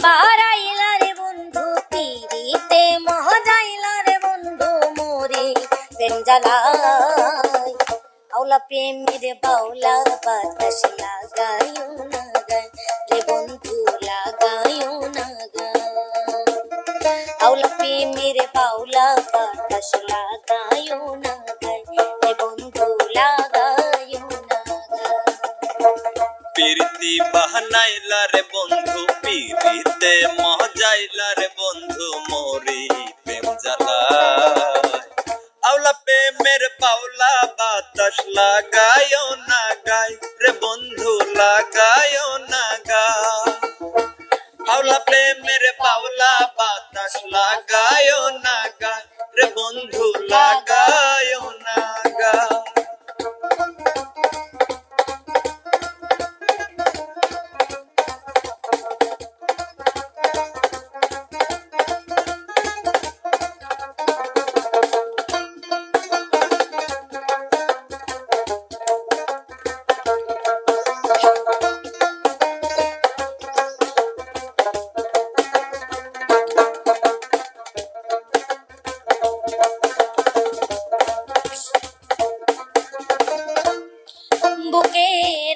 বারাইলা রে বন্ধু পিরিতে মজাইলা রে বন্ধু মোরে প্রেম জ্বালাই আওলা প্রেমের বাউলা বাতাস লাগায়ো না গায় রে বন্ধু লাগায়ো না গায় আওলা প্রেমের বাউলা বাতাস লাগায়ো না গায় রে বন্ধু লাগায়ো না গায় পিরিতি বাহানাইলা রে বন্ধু পিরিতে মজাইলা রে বন্ধু মোরে প্রেম জ্বালায় আওলা প্রেমের বাউলা বাতাস লাগায়ো না গায় রে বন্ধু লাগায়ো না গায় আওলা প্রেমের বাউলা বাতাস লাগায়ো না গায় রে বন্ধু লাগায়ো না গায় বুকে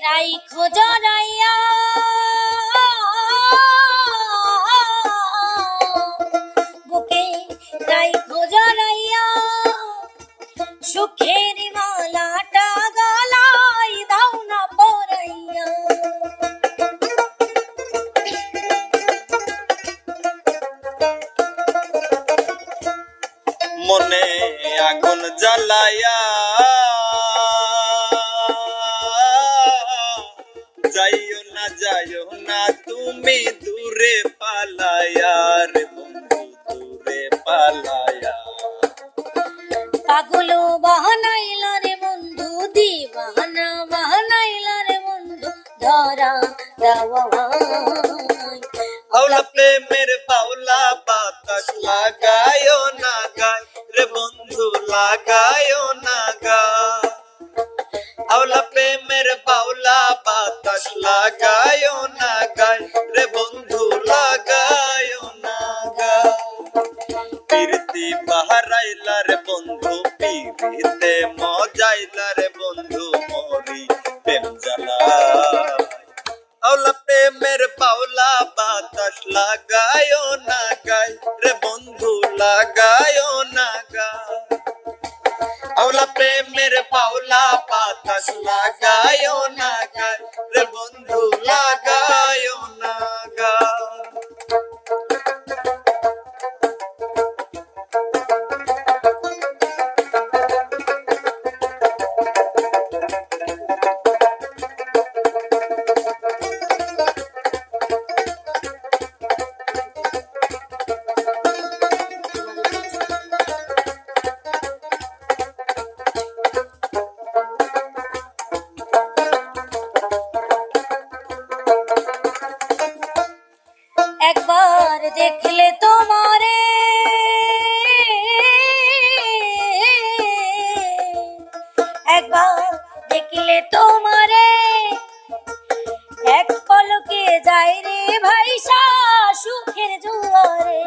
রাইখো জড়াইয়া বুকে রাইখো জড়াইয়া সুখের মালাটা গলায় দাও না পরাইয়া মনে আগুন জ্বালায়া যাইও না তুমি দূরে পালায়া রে বন্ধু দূরে পালায়া পাগল বাহানাইলা রে বন্ধু দিবানা বাহানাইলা রে বন্ধু ধরা দেওয়া আওলা প্রেমের বাউলা বাতাস লাগায়ো না গায় রে বন্ধু লাগায়ো না গায় আওলা প্রেমের বাউলা বাতাস লাগায়ো না গায় রে বন্ধু লাগায়ো না গায় পিরিতি বাহারাইলা রে বন্ধু পিরিতে মজাইলা রে বন্ধু মোরি প্রেম জ্বালায় আওলা প্রেমের বাউলা বাতাস লাগায়ো না গায় রে বন্ধু লাগায়ো না গায় আওলা প্রেমের বাউলা বাতাস লাগায়ো না গায় রে বন্ধু লাগায়ো না গায় একবার দেখলে তোমারে একবার দেখলে তোমারে এক পলকে যাই রে ভাইসা সুখের জুয়ারে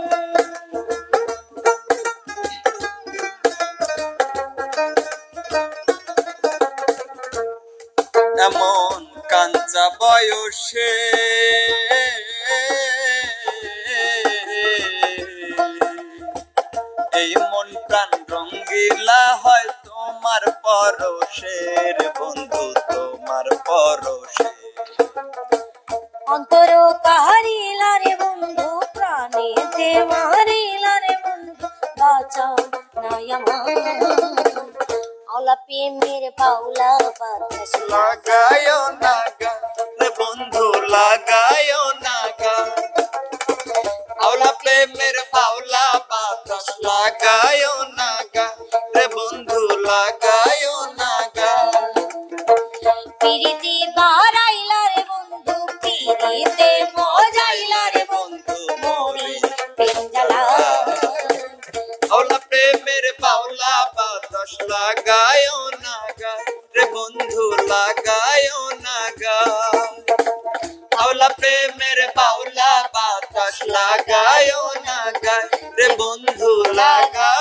এমন কাঞ্চা বয়সে এই মন প্রাণ রঙ্গিলা হয় তোমার পরশের বন্ধু তোমার পরশে অন্তর কাহারিলা রে বন্ধু প্রাণে যে মারিলা রে বন্ধু বাঁচাও নাই আমার আওলা প্রেমের বাউলা বাতাস লাগায়ো না গায় রে বন্ধু লাগায়ো না গায় আওলা প্রেমের বাউলা বাতাস লাগায়ো না গায় রে বন্ধু লাগায়ো না গায় পিরিতি বারাইলা রে বন্ধু পিরিতে মজাইলা রে বন্ধু মোরে প্রেম জ্বালায় আওলা প্রেমের বাউলা বাতাস লাগায়ো না গায় রে বন্ধু লাগায়ো না গায় আওলা প্রেমের বাউলা বাতাস লাগায় না গায় রে বন্ধু লাগায়